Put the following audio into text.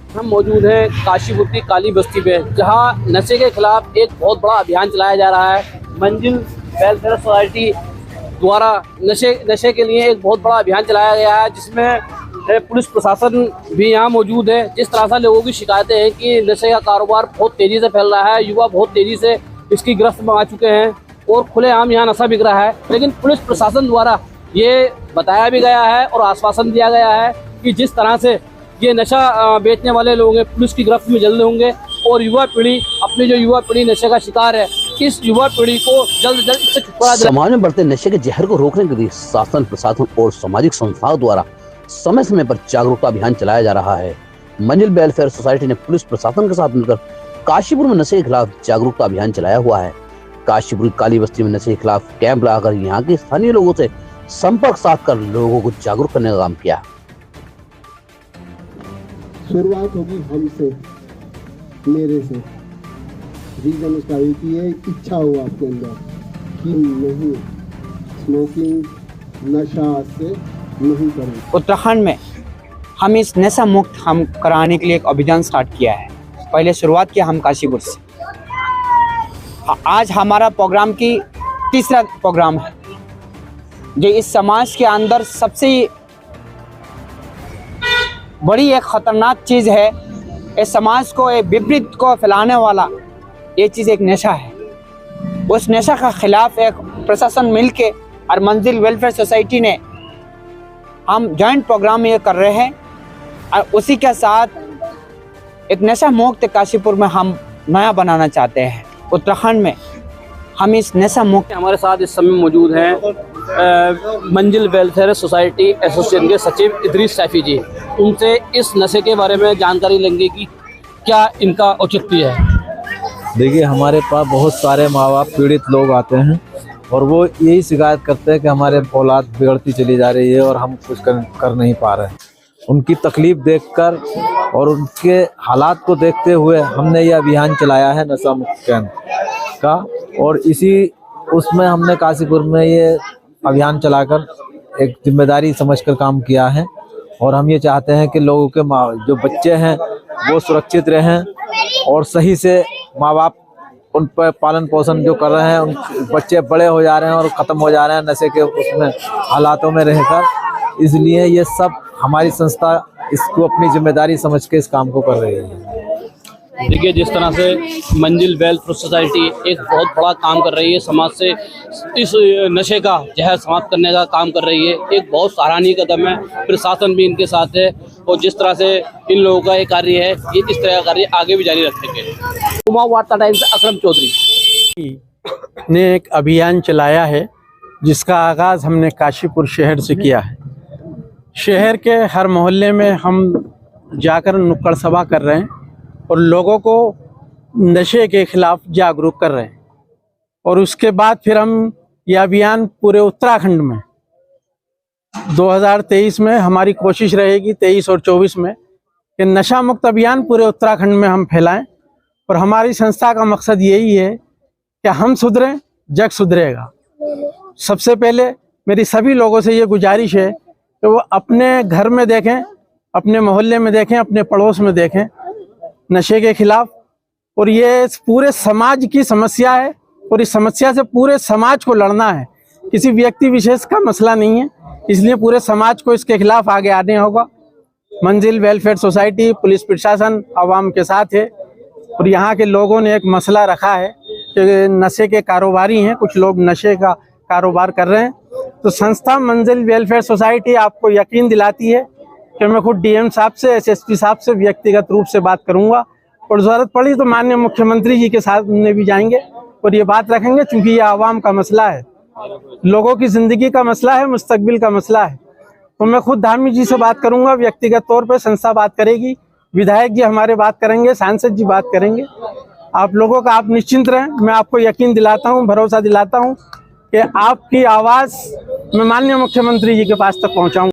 हम मौजूद हैं काशीपुर की काली बस्ती पे, जहां नशे के खिलाफ एक बहुत बड़ा अभियान चलाया जा रहा है। मंजिल वेलफेयर सोसाइटी द्वारा नशे के लिए एक बहुत बड़ा अभियान चलाया गया है, जिसमें पुलिस प्रशासन भी यहाँ मौजूद है। जिस तरह से लोगों की शिकायतें हैं कि नशे का कारोबार बहुत तेज़ी से फैल रहा है, युवा बहुत तेज़ी से इसकी गिरफ्त में आ चुके हैं और खुलेआम यहाँ नशा बिक रहा है। लेकिन पुलिस प्रशासन द्वारा ये बताया भी गया है और आश्वासन दिया गया है कि जिस तरह से ये नशा बेचने वाले लोग हैं पुलिस की गिरफ्त में जल्द होंगे और युवा पीढ़ी, अपनी जो युवा पीढ़ी नशे का शिकार है, इस युवा पीढ़ी को जल्द जल्द इससे छुटकारा दिलाया। समाज में बढ़ते नशे के जहर को रोकने के लिए शासन, प्रशासन और सामाजिक संस्थाओं द्वारा समय समय पर जागरूकता अभियान चलाया जा रहा है। मंजिल वेलफेयर सोसाइटी ने पुलिस प्रशासन के साथ मिलकर काशीपुर में नशे के खिलाफ जागरूकता अभियान चलाया हुआ है। काशीपुर काली बस्ती में नशे के खिलाफ कैंप लगाकर यहाँ के स्थानीय लोगों से संपर्क साध कर लोगों को जागरूक करने का काम किया। शुरुआत होगी हमसे, मेरे से। रीजन उसका एक ही है, इच्छा हो आपके अंदर कि नहीं, स्मोकिंग, नशा से नहीं करें। उत्तराखंड में हम इस नशा मुक्त हम कराने के लिए एक अभियान स्टार्ट किया है। पहले शुरुआत किया हम काशीपुर से। आज हमारा प्रोग्राम की तीसरा प्रोग्राम है, जो इस समाज के अंदर सबसे बड़ी एक खतरनाक चीज़ है। इस समाज को एक विपरीत को फैलाने वाला ये चीज़ एक नशा है। उस नशा के खिलाफ एक प्रशासन मिलके और मंजिल वेलफेयर सोसाइटी ने हम जॉइंट प्रोग्राम ये कर रहे हैं और उसी के साथ एक नशा मुक्त काशीपुर में हम नया बनाना चाहते हैं। उत्तराखंड में हम इस नशा मुक्त। हमारे साथ इस समय मौजूद हैं मंजिल वेलफेयर सोसाइटी एसोसिएशन के सचिव इदरीस सैफी जी। उनसे इस नशे के बारे में जानकारी लेंगे कि क्या इनका औचित्य है। देखिए, हमारे पास बहुत सारे माँ बाप पीड़ित लोग आते हैं और वो यही शिकायत करते हैं कि हमारे औलाद बिगड़ती चली जा रही है और हम कुछ कर नहीं पा रहे हैं। उनकी तकलीफ देखकर और उनके हालात को देखते हुए हमने ये अभियान चलाया है नशा मुक्त कैंप का, और उसमें हमने काशीपुर में ये अभियान चलाकर एक जिम्मेदारी समझकर काम किया है। और हम ये चाहते हैं कि लोगों के जो बच्चे हैं वो सुरक्षित रहें और सही से माँ बाप उन पर पालन पोषण जो कर रहे हैं, उन बच्चे बड़े हो जा रहे हैं और ख़त्म हो जा रहे हैं नशे के उसमें हालातों में रहकर। इसलिए ये सब हमारी संस्था इसको अपनी जिम्मेदारी समझ के इस काम को कर रही है। देखिए, जिस तरह से मंजिल वेलफेयर सोसाइटी एक बहुत बड़ा काम कर रही है, समाज से इस नशे का जहर समाप्त करने का काम कर रही है, एक बहुत सराहनीय कदम है। प्रशासन भी इनके साथ है और जिस तरह से इन लोगों का ये कार्य है, ये इस तरह का कार्य आगे भी जारी रखेंगे। कुमाऊं वार्ता टाइम्स से अकरम चौधरी ने एक अभियान चलाया है, जिसका आगाज़ हमने काशीपुर शहर से किया है। शहर के हर मोहल्ले में हम जाकर नुक्कड़ सभा कर रहे हैं और लोगों को नशे के खिलाफ जागरूक कर रहे हैं। और उसके बाद फिर हम यह अभियान पूरे उत्तराखंड में 2023 में हमारी कोशिश रहेगी, 23 और 24 में, कि नशा मुक्त अभियान पूरे उत्तराखंड में हम फैलाएं। और हमारी संस्था का मकसद यही है कि हम सुधरें, जग सुधरेगा। सबसे पहले मेरी सभी लोगों से ये गुजारिश है कि वो अपने घर में देखें, अपने मोहल्ले में देखें, अपने पड़ोस में देखें नशे के खिलाफ। और ये पूरे समाज की समस्या है और इस समस्या से पूरे समाज को लड़ना है, किसी व्यक्ति विशेष का मसला नहीं है। इसलिए पूरे समाज को इसके खिलाफ आगे आने होगा। मंजिल वेलफेयर सोसाइटी, पुलिस प्रशासन आवाम के साथ है। और यहाँ के लोगों ने एक मसला रखा है कि नशे के कारोबारी हैं, कुछ लोग नशे का कारोबार कर रहे हैं। तो संस्था मंजिल वेलफेयर सोसाइटी आपको यकीन दिलाती है कि मैं खुद डीएम साहब से, एसएसपी साहब से व्यक्तिगत रूप से बात करूंगा और ज़रूरत पड़ी तो माननीय मुख्यमंत्री जी के साथ में भी जाएंगे और ये बात रखेंगे, क्योंकि ये आवाम का मसला है, लोगों की ज़िंदगी का मसला है, मुस्तकबिल का मसला है। तो मैं खुद धामी जी से बात करूंगा, व्यक्तिगत तौर पर संस्था बात करेगी, विधायक जी हमारे बात करेंगे, सांसद जी बात करेंगे। आप लोगों का आप निश्चिंत रहें। मैं आपको यकीन दिलाता हूँ, भरोसा दिलाता हूँ कि आपकी आवाज़ मैं माननीय मुख्यमंत्री जी के पास तक पहुँचाऊँगा।